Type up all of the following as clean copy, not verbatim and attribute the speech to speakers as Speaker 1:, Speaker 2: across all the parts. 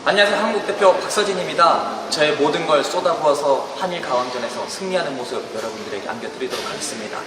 Speaker 1: 안녕하세요. 한국 대표 박서진입니다. 저의 모든 걸 쏟아부어서 한일 가왕전에서 승리하는 모습 여러분들에게 안겨드리도록 하겠습니다.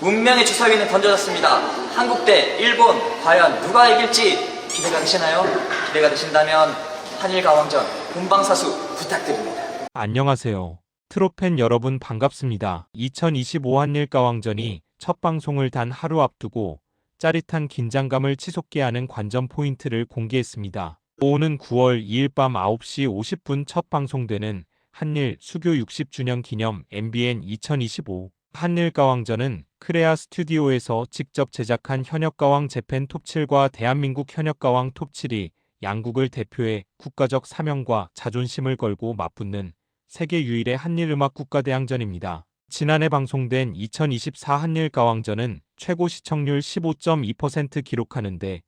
Speaker 1: 운명의 주사위는 던져졌습니다. 한국 대 일본, 과연 누가 이길지 기대가 되시나요? 기대가 되신다면 한일 가왕전 본방사수 부탁드립니다.
Speaker 2: 안녕하세요. 트롯팬 여러분 반갑습니다. 2025 한일 가왕전이 첫 방송을 단 하루 앞두고 짜릿한 긴장감을 치솟게 하는 관전 포인트를 공개했습니다. 오는 9월 2일 밤 9시 50분 첫 방송되는 한일 수교 60주년 기념 MBN 2025 한일 가왕전은 크레아 스튜디오에서 직접 제작한 현역가왕 재팬 톱7과 대한민국 현역가왕 톱7이 양국을 대표해 국가적 사명과 자존심을 걸고 맞붙는 세계 유일의 한일 음악 국가대항전입니다. 지난해 방송된 2024 한일 가왕전은 최고 시청률 15.2% 기록하는데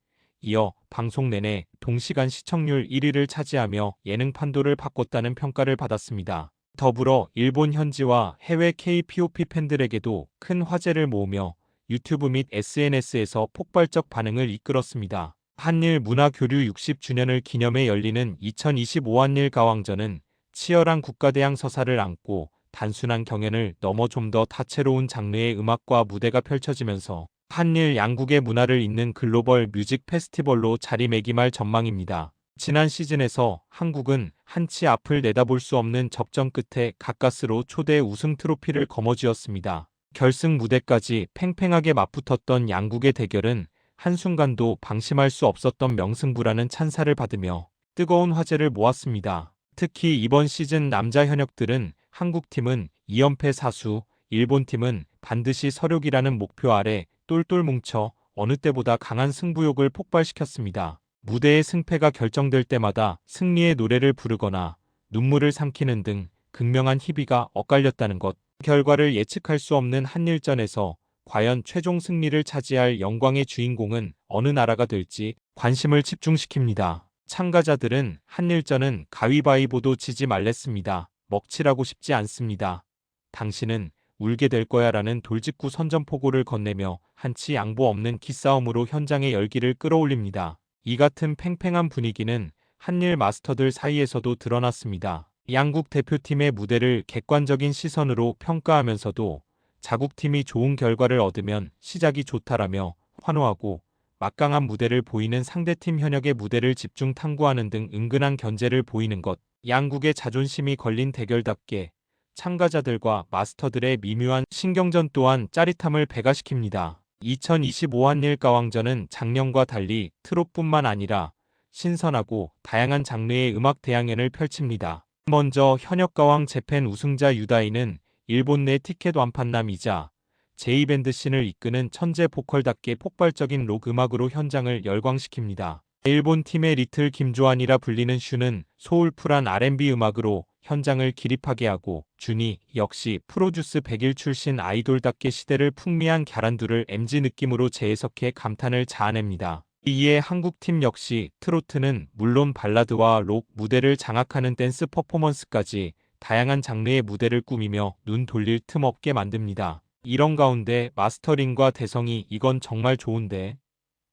Speaker 2: 이어 방송 내내 동시간 시청률 1위를 차지하며 예능 판도를 바꿨다는 평가를 받았습니다. 더불어 일본 현지와 해외 K-POP 팬들에게도 큰 화제를 모으며 유튜브 및 SNS에서 폭발적 반응을 이끌었습니다. 한일 문화교류 60주년을 기념해 열리는 2025 한일 가왕전은 치열한 국가대항 서사를 안고 단순한 경연을 넘어 좀 더 다채로운 장르의 음악과 무대가 펼쳐지면서 한일 양국의 문화를 잇는 글로벌 뮤직 페스티벌로 자리매김할 전망입니다. 지난 시즌에서 한국은 한치 앞을 내다볼 수 없는 접전 끝에 가까스로 초대 우승 트로피를 거머쥐었습니다. 결승 무대까지 팽팽하게 맞붙었던 양국의 대결은 한순간도 방심할 수 없었던 명승부라는 찬사를 받으며 뜨거운 화제를 모았습니다. 특히 이번 시즌 남자 현역들은 한국팀은 2연패 사수, 일본팀은 반드시 서력이라는 목표 아래 똘똘 뭉쳐 어느 때보다 강한 승부욕을 폭발시켰습니다. 무대의 승패가 결정될 때마다 승리의 노래를 부르거나 눈물을 삼키는 등 극명한 희비가 엇갈렸다는 것. 결과를 예측할 수 없는 한일전에서 과연 최종 승리를 차지할 영광의 주인공은 어느 나라가 될지 관심을 집중시킵니다. 참가자들은 한일전은 가위바위보도 지지 말랬습니다. 먹칠하고 싶지 않습니다. 당신은 울게 될 거야 라는 돌직구 선전포고를 건네며 한치 양보 없는 기싸움으로 현장의 열기를 끌어올립니다. 이 같은 팽팽한 분위기는 한일 마스터들 사이에서도 드러났습니다. 양국 대표팀의 무대를 객관적인 시선으로 평가하면서도 자국팀이 좋은 결과를 얻으면 시작이 좋다라며 환호하고 막강한 무대를 보이는 상대팀 현역의 무대를 집중 탐구하는 등 은근한 견제를 보이는 것. 양국의 자존심이 걸린 대결답게 참가자들과 마스터들의 미묘한 신경전 또한 짜릿함을 배가시킵니다. 2025 한일 가왕전은 작년과 달리 트롯뿐만 아니라 신선하고 다양한 장르의 음악 대항연을 펼칩니다. 먼저 현역가왕 재팬 우승자 유다이는 일본 내 티켓 완판남이자 제이밴드 씬을 이끄는 천재 보컬답게 폭발적인 록 음악으로 현장을 열광시킵니다. 일본 팀의 리틀 김조한이라 불리는 슈는 소울풀한 R&B 음악으로 현장을 기립하게 하고 준이 역시 프로듀스 100일 출신 아이돌답게 시대를 풍미한 갸란두를 MG 느낌으로 재해석해 감탄을 자아냅니다. 이에 한국팀 역시 트로트는 물론 발라드와 록 무대를 장악하는 댄스 퍼포먼스까지 다양한 장르의 무대를 꾸미며 눈 돌릴 틈 없게 만듭니다. 이런 가운데 마스터링과 대성이 이건 정말 좋은데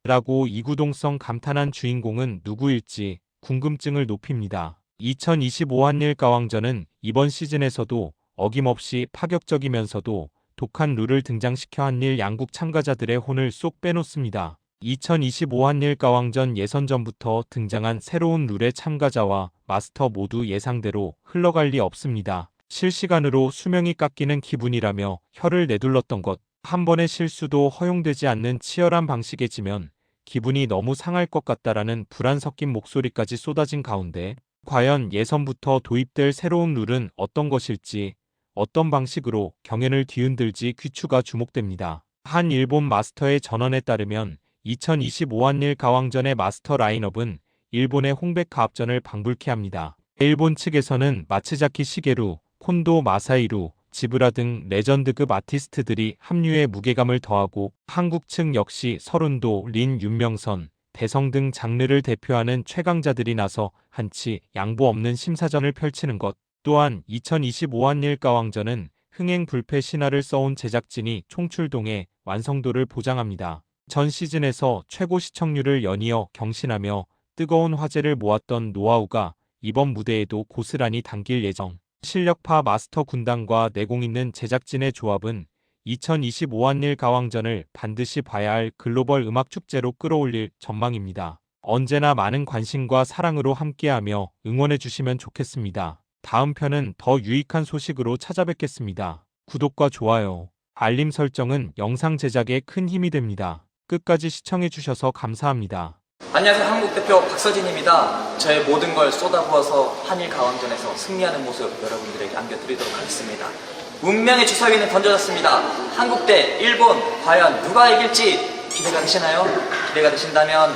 Speaker 2: 라고 이구동성 감탄한 주인공은 누구일지 궁금증을 높입니다. 2025 한일 가왕전은 이번 시즌에서도 어김없이 파격적이면서도 독한 룰을 등장시켜 한일 양국 참가자들의 혼을 쏙 빼놓습니다. 2025 한일 가왕전 예선전부터 등장한 새로운 룰의 참가자와 마스터 모두 예상대로 흘러갈 리 없습니다. 실시간으로 수명이 깎이는 기분이라며 혀를 내둘렀던 것. 한 번의 실수도 허용되지 않는 치열한 방식에 지면 기분이 너무 상할 것 같다라는 불안 섞인 목소리까지 쏟아진 가운데 과연 예선부터 도입될 새로운 룰은 어떤 것일지 어떤 방식으로 경연을 뒤흔들지 귀추가 주목됩니다. 한 일본 마스터의 전언에 따르면 2025 한일 가왕전의 마스터 라인업은 일본의 홍백 가합전을 방불케 합니다. 일본 측에서는 마츠자키 시게루, 콘도 마사이루, 지브라 등 레전드급 아티스트들이 합류해 무게감을 더하고 한국 측 역시 서른도, 린, 윤명선, 대성 등 장르를 대표하는 최강자들이 나서 한치 양보 없는 심사전을 펼치는 것. 또한 2025 한일 가왕전은 흥행 불패 신화를 써온 제작진이 총출동해 완성도를 보장합니다. 전 시즌에서 최고 시청률을 연이어 경신하며 뜨거운 화제를 모았던 노하우가 이번 무대에도 고스란히 담길 예정. 실력파 마스터 군단과 내공 있는 제작진의 조합은 2025 한일 가왕전을 반드시 봐야 할 글로벌 음악 축제로 끌어올릴 전망입니다. 언제나 많은 관심과 사랑으로 함께하며 응원해 주시면 좋겠습니다. 다음 편은 더 유익한 소식으로 찾아뵙겠습니다. 구독과 좋아요, 알림 설정은 영상 제작에 큰 힘이 됩니다. 끝까지 시청해 주셔서 감사합니다.
Speaker 1: 안녕하세요. 한국 대표 박서진입니다. 저의 모든 걸 쏟아부어서 한일 가왕전에서 승리하는 모습 여러분들에게 안겨드리도록 하겠습니다. 운명의 주사위는 던져졌습니다. 한국 대 일본, 과연 누가 이길지 기대가 되시나요? 기대가 되신다면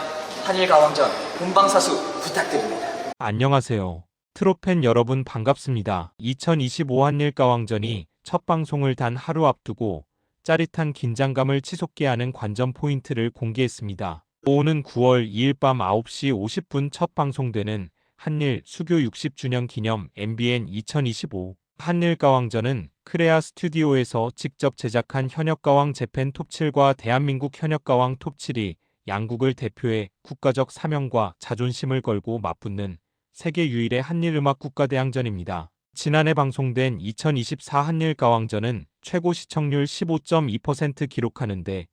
Speaker 1: 한일 가왕전 본방사수 부탁드립니다.
Speaker 2: 안녕하세요. 트롯팬 여러분 반갑습니다. 2025 한일 가왕전이 첫 방송을 단 하루 앞두고 짜릿한 긴장감을 치솟게 하는 관전 포인트를 공개했습니다. 오는 9월 2일 밤 9시 50분 첫 방송되는 한일 수교 60주년 기념 MBN 2025 한일 가왕전은 크레아 스튜디오에서 직접 제작한 현역가왕 재팬 톱7과 대한민국 현역가왕 톱7이 양국을 대표해 국가적 사명과 자존심을 걸고 맞붙는 세계 유일의 한일 음악 국가대항전입니다. 지난해 방송된 2024 한일 가왕전은 최고 시청률 15.2% 기록하는데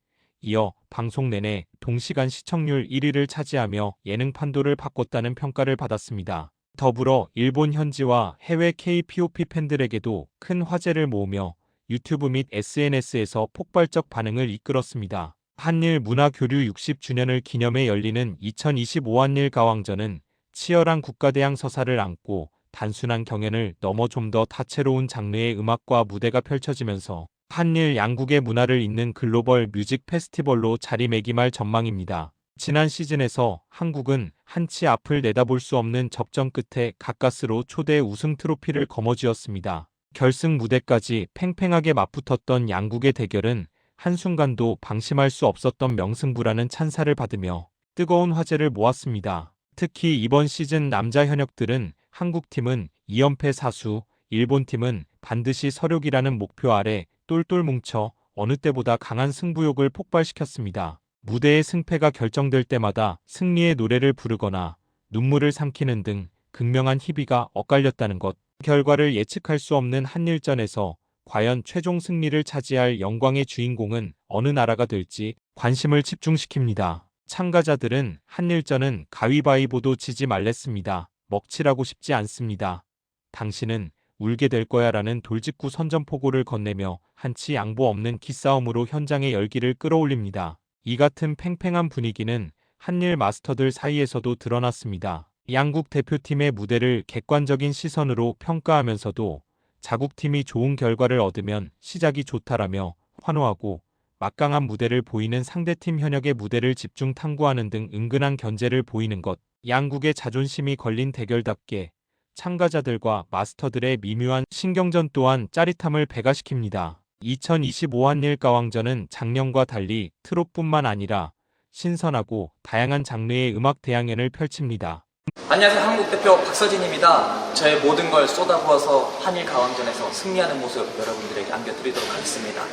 Speaker 2: 이어 방송 내내 동시간 시청률 1위를 차지하며 예능 판도를 바꿨다는 평가를 받았습니다. 더불어 일본 현지와 해외 K-POP 팬들에게도 큰 화제를 모으며 유튜브 및 SNS에서 폭발적 반응을 이끌었습니다. 한일 문화교류 60주년을 기념해 열리는 2025 한일 가왕전은 치열한 국가대항 서사를 안고 단순한 경연을 넘어 좀 더 다채로운 장르의 음악과 무대가 펼쳐지면서 한일 양국의 문화를 잇는 글로벌 뮤직 페스티벌로 자리매김할 전망입니다. 지난 시즌에서 한국은 한치 앞을 내다볼 수 없는 접전 끝에 가까스로 초대 우승 트로피를 거머쥐었습니다. 결승 무대까지 팽팽하게 맞붙었던 양국의 대결은 한순간도 방심할 수 없었던 명승부라는 찬사를 받으며 뜨거운 화제를 모았습니다. 특히 이번 시즌 남자 현역들은 한국팀은 2연패 사수, 일본팀은 반드시 서륙이라는 목표 아래 똘똘 뭉쳐 어느 때보다 강한 승부욕을 폭발시켰습니다. 무대의 승패가 결정될 때마다 승리의 노래를 부르거나 눈물을 삼키는 등 극명한 희비가 엇갈렸다는 것. 결과를 예측할 수 없는 한일전에서 과연 최종 승리를 차지할 영광의 주인공은 어느 나라가 될지 관심을 집중시킵니다. 참가자들은 한일전은 가위바위보도 지지 말랬습니다. 먹칠하고 싶지 않습니다. 당신은 울게 될 거야 라는 돌직구 선전포고를 건네며 한치 양보 없는 기싸움으로 현장의 열기를 끌어올립니다. 이 같은 팽팽한 분위기는 한일 마스터들 사이에서도 드러났습니다. 양국 대표팀의 무대를 객관적인 시선으로 평가하면서도 자국팀이 좋은 결과를 얻으면 시작이 좋다라며 환호하고 막강한 무대를 보이는 상대팀 현역의 무대를 집중 탐구하는 등 은근한 견제를 보이는 것. 양국의 자존심이 걸린 대결답게 참가자들과 마스터들의 미묘한 신경전 또한 짜릿함을 배가시킵니다. 2025 한일 가왕전은 작년과 달리 트롯뿐만 아니라 신선하고 다양한 장르의 음악 대항연을 펼칩니다.
Speaker 1: 안녕하세요. 한국 대표 박서진입니다. 저의 모든 걸 쏟아부어서 한일 가왕전에서 승리하는 모습 여러분들에게 안겨드리도록 하겠습니다.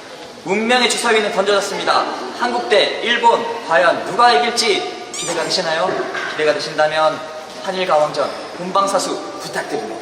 Speaker 1: 운명의 주사위는 던져졌습니다. 한국 대 일본, 과연 누가 이길지 기대가 되시나요? 기대가 되신다면 한일 가왕전 본방사수 부탁드립니다.